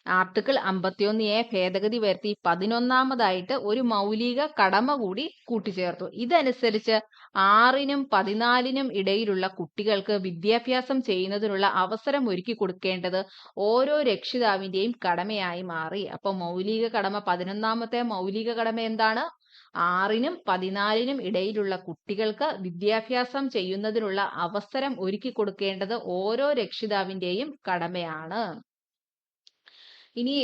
Speaker 1: ആർട്ടിക്കിൾ 51A ഭേദഗതി വരുത്തി 11ാമതായിട്ട് ഒരു മൗലിക കടമ കൂടി കൂട്ടിച്ചേർത്തു. ഇതനുസരിച്ച് 6-നും 14-നും ഇടയിലുള്ള കുട്ടികൾക്ക് വിദ്യാഭ്യാസം ചെയ്യുന്നതിനുള്ള അവസരം ഒരുക്കി കൊടുക്കേണ്ടത് ഓരോ രക്ഷിതാവിന്റെയും കടമയായി മാറി. അപ്പൊ മൗലിക കടമ 11ാമത്തെ മൗലിക കടമ എന്താണ്? 6-നും 14-നും ഇടയിലുള്ള കുട്ടികൾക്ക് വിദ്യാഭ്യാസം ചെയ്യുന്നതിനുള്ള അവസരം ഒരുക്കി കൊടുക്കേണ്ടത് ഓരോ രക്ഷിതാവിന്റെയും കടമയാണ്. ഇനി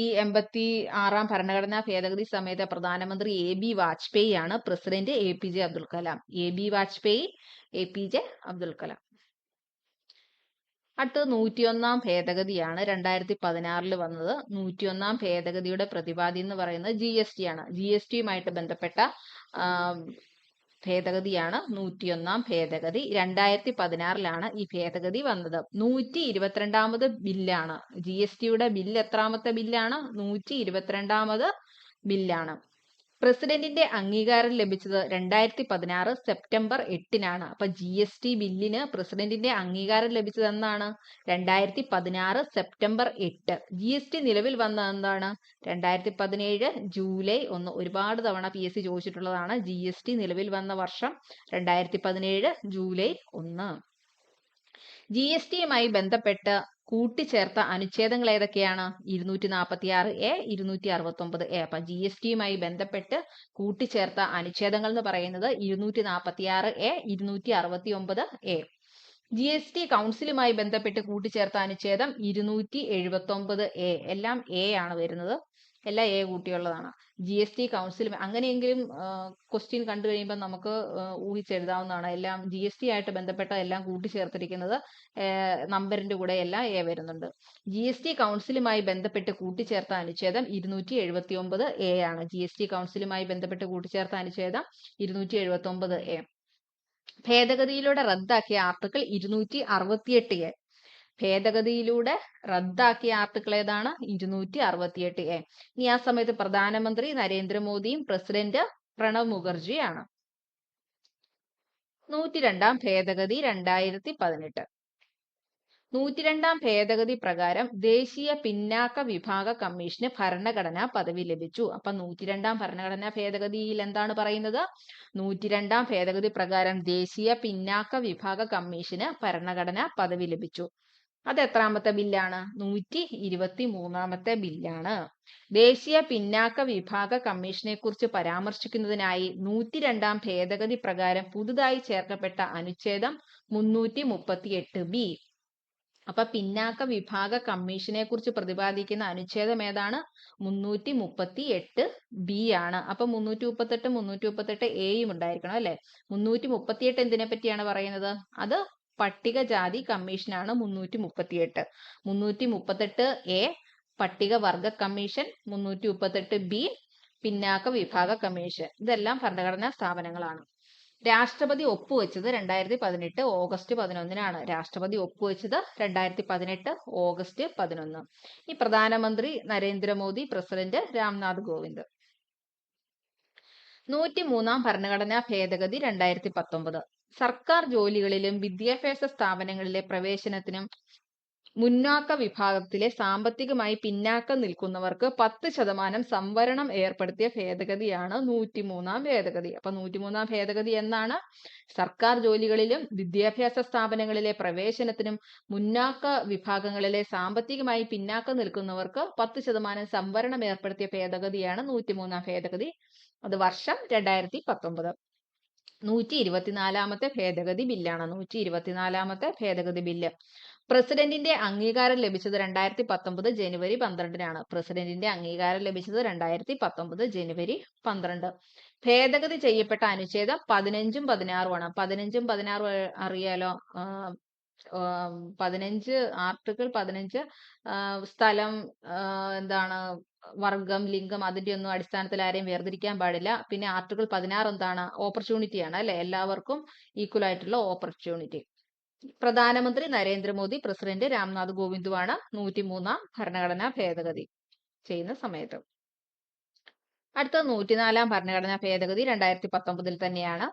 Speaker 1: ഈ 86 ഭരണഘടനാ ഭേദഗതി സമയത്ത് പ്രധാനമന്ത്രി AB വാജ്പേയി ആണ്. President APJ Abdul Kalam. AB Vajpayee, APJ Abdul Kalam. അടുത്തത് 101 ഭേദഗതിയാണ് 2016 വന്നത്. 101 ഭേദഗതിയുടെ പ്രതിപാദ്യം എന്ന് പറയുന്നത് GST ആണ്. GSTയുമായിട്ട് ബന്ധപ്പെട്ട ഭേദഗതിയാണ് 101 ഭേദഗതി. 2016 ഈ ഭേദഗതി വന്നത്. 122ാമത് ബില്ലാണ്. GSTയുടെ ബില്ല് എത്രാമത്തെ ബില്ലാണ്? 122ാമത് ബില്ലാണ്. പ്രസിഡന്റിന്റെ അംഗീകാരം ലഭിച്ചത് 2016 സെപ്റ്റംബർ 8-നാണ്. അപ്പൊ GST ബില്ലിന് പ്രസിഡന്റിന്റെ അംഗീകാരം ലഭിച്ചത് എന്നാണ്? 2016 സെപ്റ്റംബർ 8. GST നിലവിൽ വന്ന എന്താണ്? 2017 ജൂലൈ 1. ഒരുപാട് തവണ PSC ചോദിച്ചിട്ടുള്ളതാണ്. GST നിലവിൽ വന്ന വർഷം 2017 ജൂലൈ 1. GSTയുമായി ബന്ധപ്പെട്ട് കൂട്ടിച്ചേർത്ത അനുച്ഛേദങ്ങൾ ഏതൊക്കെയാണ്? 246A, 269A. അപ്പൊ GSTയുമായി ബന്ധപ്പെട്ട് കൂട്ടിച്ചേർത്ത അനുച്ഛേദങ്ങൾ എന്ന് പറയുന്നത് 246A, 269A. GST കൗൺസിലുമായി ബന്ധപ്പെട്ട് കൂട്ടിച്ചേർത്ത അനുച്ഛേദം 279A. എല്ലാം A ആണ് വരുന്നത്, എല്ലാം A കൂട്ടിയുള്ളതാണ്. GST കൗൺസിൽ അങ്ങനെയെങ്കിലും ക്വസ്റ്റ്യൻ കണ്ടു കഴിയുമ്പോൾ നമുക്ക് ഊഹിച്ചെഴുതാവുന്നതാണ്. എല്ലാം GST ആയിട്ട് ബന്ധപ്പെട്ട എല്ലാം കൂട്ടിച്ചേർത്തിരിക്കുന്നത് നമ്പറിന്റെ കൂടെ എല്ലാം A വരുന്നുണ്ട്. GST കൗൺസിലുമായി ബന്ധപ്പെട്ട് കൂട്ടിച്ചേർത്ത അനുച്ഛേദം 279A ആണ്. GST കൗൺസിലുമായി ബന്ധപ്പെട്ട് കൂട്ടിച്ചേർത്ത അനുച്ഛേദം 279A. ഭേദഗതിയിലൂടെ റദ്ദാക്കിയ ആർട്ടിക്കിൾ 268A. ഭേദഗതിയിലൂടെ റദ്ദാക്കിയ ആർട്ടിക്കിൾ ഏതാണ്? 268A. ഇനി ആ സമയത്ത് പ്രധാനമന്ത്രി നരേന്ദ്രമോദിയും പ്രസിഡന്റ് പ്രണബ് മുഖർജിയാണ്. 102ാം ഭേദഗതി 2018. 102ാം ഭേദഗതി പ്രകാരം ദേശീയ പിന്നാക്ക വിഭാഗ കമ്മീഷന് ഭരണഘടനാ പദവി ലഭിച്ചു. അപ്പൊ 102ാം ഭരണഘടനാ ഭേദഗതിയിൽ എന്താണ് പറയുന്നത്? 102ാം ഭേദഗതി പ്രകാരം ദേശീയ പിന്നാക്ക വിഭാഗ കമ്മീഷന് ഭരണഘടനാ പദവി ലഭിച്ചു. അത് എത്രാമത്തെ ബില്ലാണ്? 123ാമത്തെ ബില്ലാണ്. ദേശീയ പിന്നാക്ക വിഭാഗ കമ്മീഷനെ കുറിച്ച് പരാമർശിക്കുന്നതിനായി 102ാം ഭേദഗതി പ്രകാരം പുതുതായി ചേർക്കപ്പെട്ട അനുച്ഛേദം 338B. അപ്പൊ പിന്നാക്ക വിഭാഗ കമ്മീഷനെ കുറിച്ച് പ്രതിപാദിക്കുന്ന അനുച്ഛേദം ഏതാണ്? 338B ആണ്. അപ്പൊ 338, 338Aയും ഉണ്ടായിരിക്കണം അല്ലെ? 338 എന്തിനെ പറ്റിയാണ് പറയുന്നത്? അത് പട്ടികജാതി കമ്മീഷനാണ് 338. 338A പട്ടികവർഗ കമ്മീഷൻ, 338B പിന്നാക്ക വിഭാഗ കമ്മീഷൻ. ഇതെല്ലാം ഭരണഘടനാ സ്ഥാപനങ്ങളാണ്. രാഷ്ട്രപതി ഒപ്പുവെച്ചത് 2018 ഓഗസ്റ്റ് 11-നാണ്. രാഷ്ട്രപതി ഒപ്പുവെച്ചത് 2018 ഓഗസ്റ്റ് 11. ഈ പ്രധാനമന്ത്രി നരേന്ദ്രമോദി, പ്രസിഡന്റ് രാംനാഥ് കോവിന്ദ്. 103ാം ഭരണഘടനാ ഭേദഗതി 2019. സർക്കാർ ജോലികളിലും വിദ്യാഭ്യാസ സ്ഥാപനങ്ങളിലെ പ്രവേശനത്തിനും മുന്നാക്ക വിഭാഗത്തിലെ സാമ്പത്തികമായി പിന്നാക്കം നിൽക്കുന്നവർക്ക് 10% സംവരണം ഏർപ്പെടുത്തിയ ഭേദഗതിയാണ് 103ാം ഭേദഗതി. അപ്പൊ 103ാം ഭേദഗതി എന്നാണ്? സർക്കാർ ജോലികളിലും വിദ്യാഭ്യാസ സ്ഥാപനങ്ങളിലെ പ്രവേശനത്തിനും മുന്നാക്ക വിഭാഗങ്ങളിലെ സാമ്പത്തികമായി പിന്നാക്കം നിൽക്കുന്നവർക്ക് 10% സംവരണം ഏർപ്പെടുത്തിയ ഭേദഗതിയാണ് 103ാം ഭേദഗതി. അത് വർഷം 2019. 124ാമത്തെ ഭേദഗതി ബില്ലാണ്. 124ാമത്തെ ഭേദഗതി ബില്ല്. പ്രസിഡന്റിന്റെ അംഗീകാരം ലഭിച്ചത് 2019 ജനുവരി 12-നാണ്. പ്രസിഡന്റിന്റെ അംഗീകാരം ലഭിച്ചത് 2019 ജനുവരി 12. ഭേദഗതി ചെയ്യപ്പെട്ട അനുച്ഛേദം 15ഉം 16ഉമാണ്. 15ഉം 16ഉം അറിയാലോ. 15 ആർട്ടിക്കിൾ 15 സ്ഥലം, എന്താണ്, വർഗം, ലിംഗം അതിന്റെ ഒന്നും അടിസ്ഥാനത്തിൽ ആരെയും വേർതിരിക്കാൻ പാടില്ല. പിന്നെ ആർട്ടിക്കിൾ 16 എന്താണ്? ഓപ്പർച്യൂണിറ്റി ആണ് അല്ലെ? എല്ലാവർക്കും ഈക്വൽ ആയിട്ടുള്ള ഓപ്പർച്യൂണിറ്റി. പ്രധാനമന്ത്രി നരേന്ദ്രമോദി, പ്രസിഡന്റ് രാംനാഥ് കോവിന്ദുമാണ് 103ാം ഭരണഘടനാ ഭേദഗതി ചെയ്യുന്ന സമയത്ത്. അടുത്ത 104ാം ഭരണഘടനാ ഭേദഗതി 2019 തന്നെയാണ്.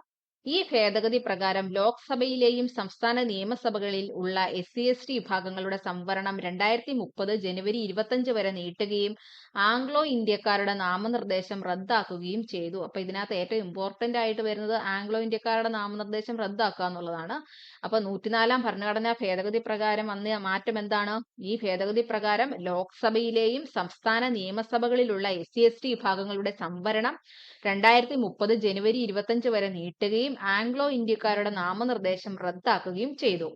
Speaker 1: ഈ ഭേദഗതി പ്രകാരം ലോക്സഭയിലെയും സംസ്ഥാന നിയമസഭകളിൽ ഉള്ള SC/ST വിഭാഗങ്ങളുടെ സംവരണം 2030 ജനുവരി 25 വരെ നീട്ടുകയും ആംഗ്ലോ ഇന്ത്യക്കാരുടെ നാമനിർദ്ദേശം റദ്ദാക്കുകയും ചെയ്തു. അപ്പൊ ഇതിനകത്ത് ഏറ്റവും ഇമ്പോർട്ടന്റ് ആയിട്ട് വരുന്നത് ആംഗ്ലോ ഇന്ത്യക്കാരുടെ നാമനിർദ്ദേശം റദ്ദാക്കുക എന്നുള്ളതാണ്. അപ്പൊ 104ാം ഭരണഘടനാ ഭേദഗതി പ്രകാരം വന്ന മാറ്റം എന്താണ്? ഈ ഭേദഗതി പ്രകാരം ലോക്സഭയിലെയും സംസ്ഥാന നിയമസഭകളിലുള്ള SC/ST വിഭാഗങ്ങളുടെ സംവരണം 2030 ജനുവരി 25 വരെ നീട്ടുകയും ആംഗ്ലോ ഇന്ത്യക്കാരുടെ നാമനിർദ്ദേശം റദ്ദാക്കുകയും ചെയ്തു.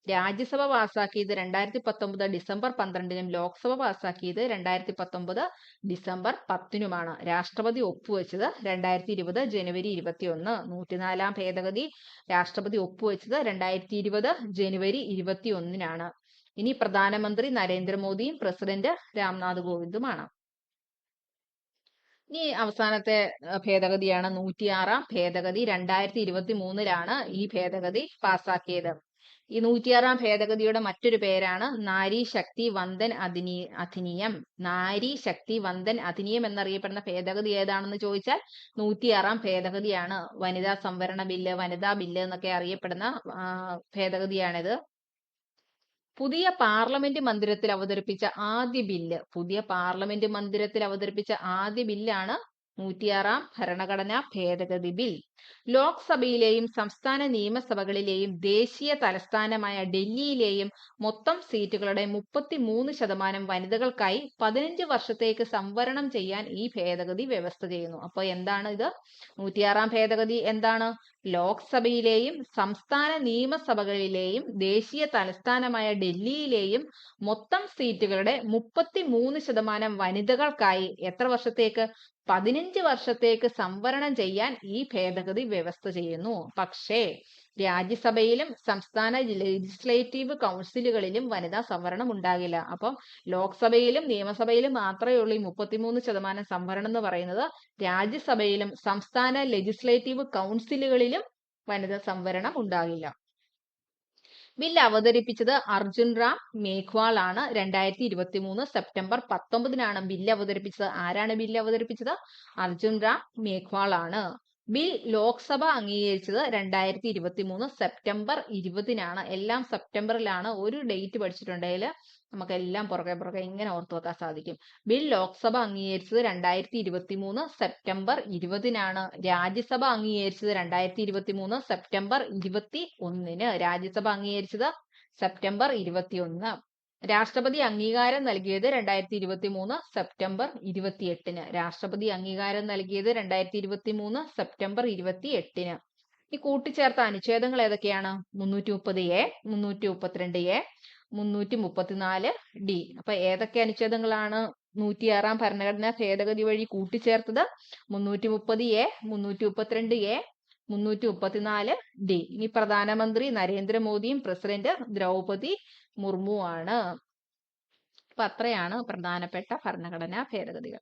Speaker 1: രാജ്യസഭ പാസാക്കിയത് 2019 ഡിസംബർ 12-നും ലോക്സഭ പാസാക്കിയത് 2019 ഡിസംബർ 10-നുമാണ്. രാഷ്ട്രപതി ഒപ്പുവെച്ചത് 2020 ജനുവരി 21. 104ാം ഭേദഗതി രാഷ്ട്രപതി ഒപ്പുവെച്ചത് 2020 ജനുവരി 21-നാണ്. ഇനി പ്രധാനമന്ത്രി നരേന്ദ്രമോദിയും പ്രസിഡന്റ് രാംനാഥ് കോവിന്ദുമാണ്. ഇനി അവസാനത്തെ ഭേദഗതിയാണ് 106ാം ഭേദഗതി. 2023-ലാണ് ഈ ഭേദഗതി പാസാക്കിയത്. ഈ 106ാം ഭേദഗതിയുടെ മറ്റൊരു പേരാണ് നാരി ശക്തി വന്ദൻ അധിനിയം. നാരി ശക്തി വന്ദൻ അധിനിയം എന്നറിയപ്പെടുന്ന ഭേദഗതി ഏതാണെന്ന് ചോദിച്ചാൽ 106ാം ഭേദഗതിയാണ്. വനിതാ സംവരണ ബില്ല്, വനിതാ ബില്ല് എന്നൊക്കെ അറിയപ്പെടുന്ന ഭേദഗതിയാണിത്. പുതിയ പാർലമെന്റ് മന്ദിരത്തിൽ അവതരിപ്പിച്ച ആദ്യ ബില്ല്. പുതിയ പാർലമെന്റ് മന്ദിരത്തിൽ അവതരിപ്പിച്ച ആദ്യ ബില്ലാണ് 106 ഭരണഘടനാ ഭേദഗതി ബിൽ. ലോക്സഭയിലെയും സംസ്ഥാന നിയമസഭകളിലെയും ദേശീയ തലസ്ഥാനമായ ഡൽഹിയിലെയും മൊത്തം സീറ്റുകളുടെ 33% വനിതകൾക്കായി 15 വർഷത്തേക്ക് സംവരണം ചെയ്യാൻ ഈ ഭേദഗതി വ്യവസ്ഥ ചെയ്യുന്നു. അപ്പോൾ എന്താണ് ഇത്? 106 ഭേദഗതി എന്താണ്? ലോക്സഭയിലെയും സംസ്ഥാന നിയമസഭകളിലെയും ദേശീയ തലസ്ഥാനമായ ഡൽഹിയിലെയും മൊത്തം സീറ്റുകളുടെ 33% വനിതകൾക്കായി എത്ര വർഷത്തേക്ക്? 15 വർഷത്തേക്ക് സംവരണം ചെയ്യാൻ ഈ ഭേദഗതി വ്യവസ്ഥ ചെയ്യുന്നു. പക്ഷേ രാജ്യസഭയിലും സംസ്ഥാന ലെജിസ്ലേറ്റീവ് കൗൺസിലുകളിലും വനിതാ സംവരണം ഉണ്ടാകില്ല. അപ്പം ലോക്സഭയിലും നിയമസഭയിലും മാത്രമേ ഉള്ളൂ ഈ 33% സംവരണം എന്ന് പറയുന്നത്. രാജ്യസഭയിലും സംസ്ഥാന ലെജിസ്ലേറ്റീവ് കൗൺസിലുകളിലും വനിതാ സംവരണം ഉണ്ടാകില്ല. ബില്ല് അവതരിപ്പിച്ചത് അർജുൻ റാം മേഘ്വാൾ ആണ്. 2023 സെപ്റ്റംബർ 19 ബില്ല് അവതരിപ്പിച്ചത്. ആരാണ് ബില്ല് അവതരിപ്പിച്ചത്? അർജുൻ റാം മേഘ്വാൾ ആണ്. ബിൽ ലോക്സഭ അംഗീകരിച്ചത് 2023 സെപ്റ്റംബർ 20 എല്ലാം സെപ്റ്റംബറിലാണ്. ഒരു ഡേറ്റ് പഠിച്ചിട്ടുണ്ടെങ്കിൽ നമുക്കെല്ലാം പുറകെ ഇങ്ങനെ ഓർത്തു വെക്കാൻ സാധിക്കും. ബിൽ ലോക്സഭ അംഗീകരിച്ചത് 2023 സെപ്റ്റംബർ 20 രാജ്യസഭ അംഗീകരിച്ചത് 2023 സെപ്റ്റംബർ 21 രാജ്യസഭ അംഗീകരിച്ചത് സെപ്റ്റംബർ 21. രാഷ്ട്രപതി അംഗീകാരം നൽകിയത് 2023 സെപ്റ്റംബർ 28 രാഷ്ട്രപതി അംഗീകാരം നൽകിയത് 2023 സെപ്റ്റംബർ 28. ഈ കൂട്ടിച്ചേർത്ത അനുച്ഛേദങ്ങൾ ഏതൊക്കെയാണ്? 330A, 332A, 334D. അപ്പൊ ഏതൊക്കെ അനുച്ഛേദങ്ങളാണ് 106 ഭരണഘടനാ ഭേദഗതി വഴി കൂട്ടിച്ചേർത്തത്? 330A, 332A, 334D. ഇനി പ്രധാനമന്ത്രി നരേന്ദ്രമോദിയും പ്രസിഡന്റ് ദ്രൗപദി മുർമു ആണ്. അപ്പൊ അത്രയാണ് പ്രധാനപ്പെട്ട ഭരണഘടനാ ഭേദഗതികൾ.